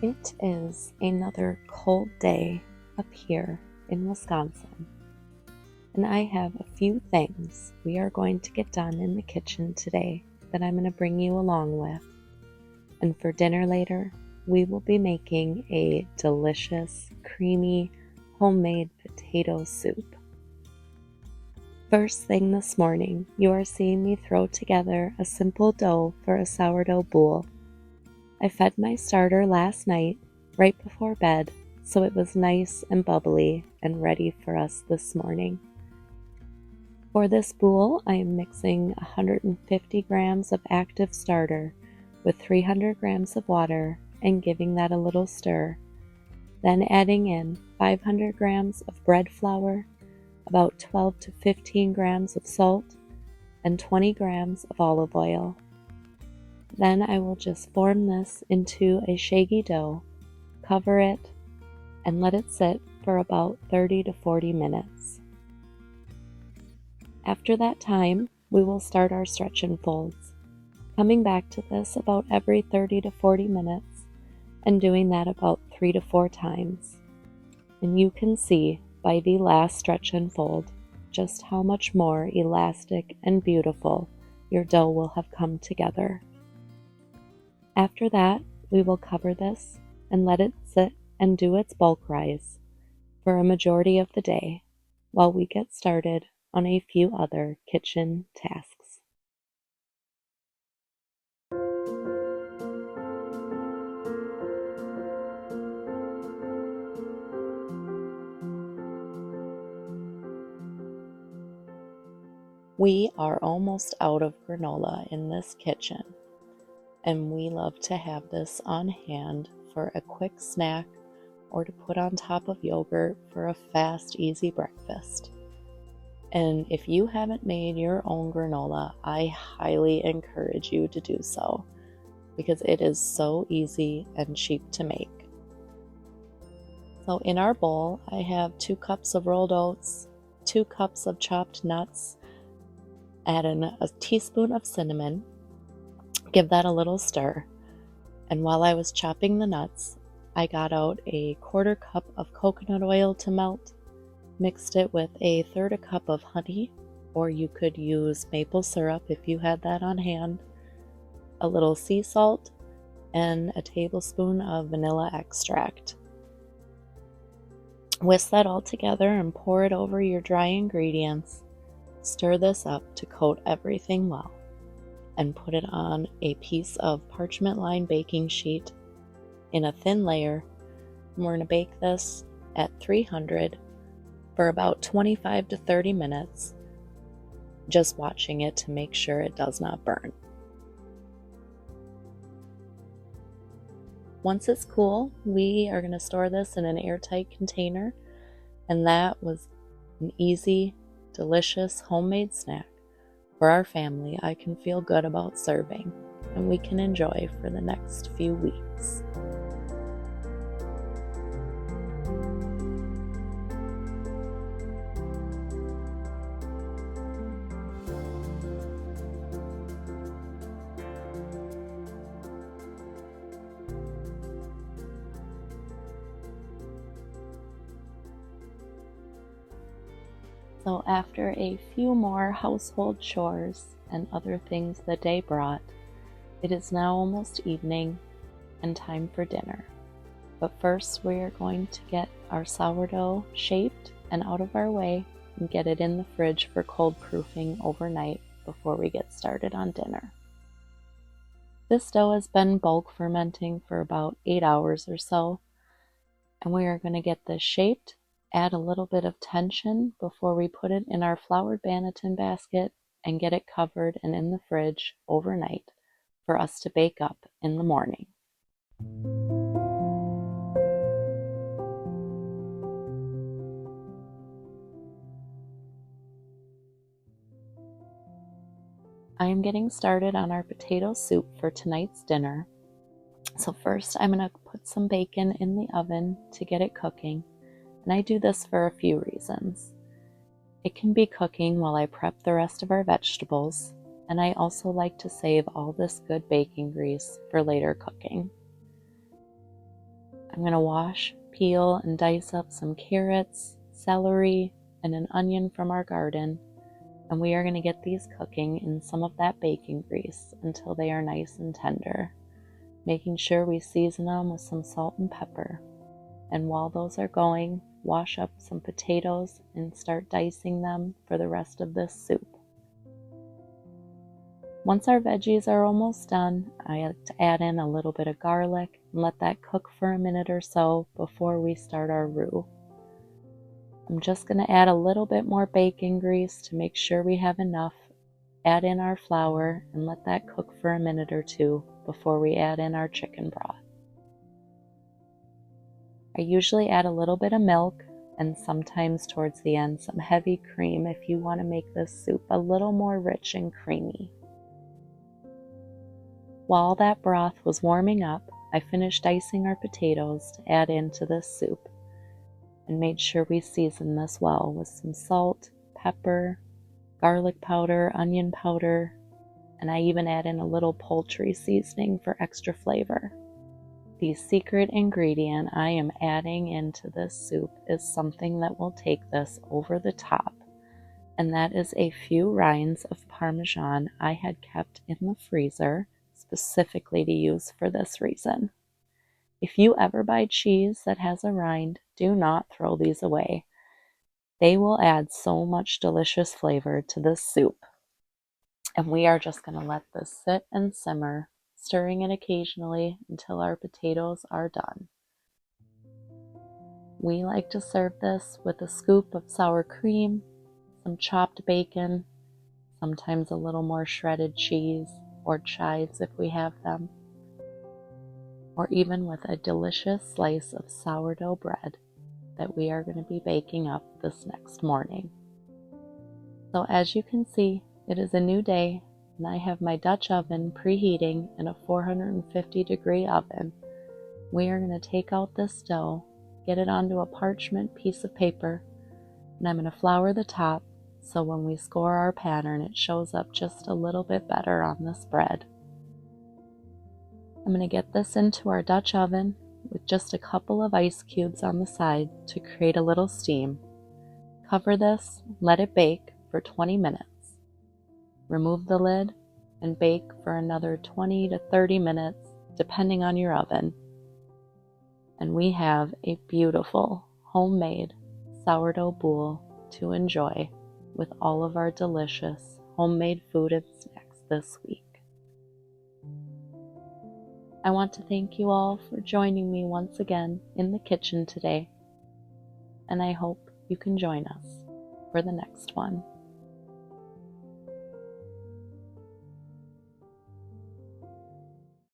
It is another cold day up here in Wisconsin, and I have a few things we are going to get done in the kitchen today that I'm going to bring you along with. And for dinner later, we will be making a delicious, creamy, homemade potato soup. First thing this morning, you are seeing me throw together a simple dough for a sourdough boule. I fed my starter last night, right before bed, so it was nice and bubbly and ready for us this morning. For this boule, I am mixing 150 grams of active starter with 300 grams of water and giving that a little stir. Then adding in 500 grams of bread flour, about 12 to 15 grams of salt, and 20 grams of olive oil. Then I will just form this into a shaggy dough, cover it, and let it sit for about 30 to 40 minutes. After that time, we will start our stretch and folds, coming back to this about every 30 to 40 minutes and doing that about 3 to 4 times. And you can see by the last stretch and fold just how much more elastic and beautiful your dough will have come together. After that, we will cover this and let it sit and do its bulk rise for a majority of the day while we get started on a few other kitchen tasks. We are almost out of granola in this kitchen, and we love to have this on hand for a quick snack or to put on top of yogurt for a fast, easy breakfast. And if you haven't made your own granola, I highly encourage you to do so because it is so easy and cheap to make. So in our bowl, I have 2 cups of rolled oats, 2 cups of chopped nuts, add in a teaspoon of cinnamon, give that a little stir, and while I was chopping the nuts, I got out a 1/4 cup of coconut oil to melt, mixed it with a 1/3 cup of honey, or you could use maple syrup if you had that on hand, a little sea salt, and a tablespoon of vanilla extract. Whisk that all together and pour it over your dry ingredients. Stir this up to coat everything well, and put it on a piece of parchment-lined baking sheet in a thin layer. And we're going to bake this at 300 for about 25 to 30 minutes, just watching it to make sure it does not burn. Once it's cool, we are going to store this in an airtight container, and that was an easy, delicious homemade snack for our family I can feel good about serving and we can enjoy for the next few weeks. So after a few more household chores and other things the day brought, it is now almost evening and time for dinner. But first we are going to get our sourdough shaped and out of our way and get it in the fridge for cold proofing overnight before we get started on dinner. This dough has been bulk fermenting for about 8 hours or so, and we are going to get this shaped, add a little bit of tension before we put it in our floured banneton basket and get it covered and in the fridge overnight for us to bake up in the morning. I am getting started on our potato soup for tonight's dinner. So first I'm going to put some bacon in the oven to get it cooking. And I do this for a few reasons. It can be cooking while I prep the rest of our vegetables, and I also like to save all this good bacon grease for later cooking. I'm going to wash, peel, and dice up some carrots, celery, and an onion from our garden, and we are going to get these cooking in some of that bacon grease until they are nice and tender, making sure we season them with some salt and pepper. And while those are going, wash up some potatoes and start dicing them for the rest of this soup. Once our veggies are almost done, I like to add in a little bit of garlic and let that cook for a minute or so before we start our roux. I'm just going to add a little bit more bacon grease to make sure we have enough. Add in our flour and let that cook for a minute or two before we add in our chicken broth. I usually add a little bit of milk and sometimes towards the end some heavy cream if you want to make this soup a little more rich and creamy. While that broth was warming up, I finished dicing our potatoes to add into this soup and made sure we seasoned this well with some salt, pepper, garlic powder, onion powder, and I even add in a little poultry seasoning for extra flavor. The secret ingredient I am adding into this soup is something that will take this over the top, and that is a few rinds of Parmesan I had kept in the freezer specifically to use for this reason. If you ever buy cheese that has a rind, do not throw these away. They will add so much delicious flavor to this soup. And we are just going to let this sit and simmer, stirring it occasionally until our potatoes are done. We like to serve this with a scoop of sour cream, some chopped bacon, sometimes a little more shredded cheese or chives if we have them, or even with a delicious slice of sourdough bread that we are going to be baking up this next morning. So as you can see, it is a new day, and I have my Dutch oven preheating in a 450-degree oven. We are going to take out this dough, get it onto a parchment piece of paper, and I'm going to flour the top so when we score our pattern it shows up just a little bit better on this bread. I'm going to get this into our Dutch oven with just a couple of ice cubes on the side to create a little steam. Cover this, let it bake for 20 minutes. Remove the lid and bake for another 20 to 30 minutes depending on your oven. And we have a beautiful homemade sourdough boule to enjoy with all of our delicious homemade food and snacks this week. I want to thank you all for joining me once again in the kitchen today, and I hope you can join us for the next one.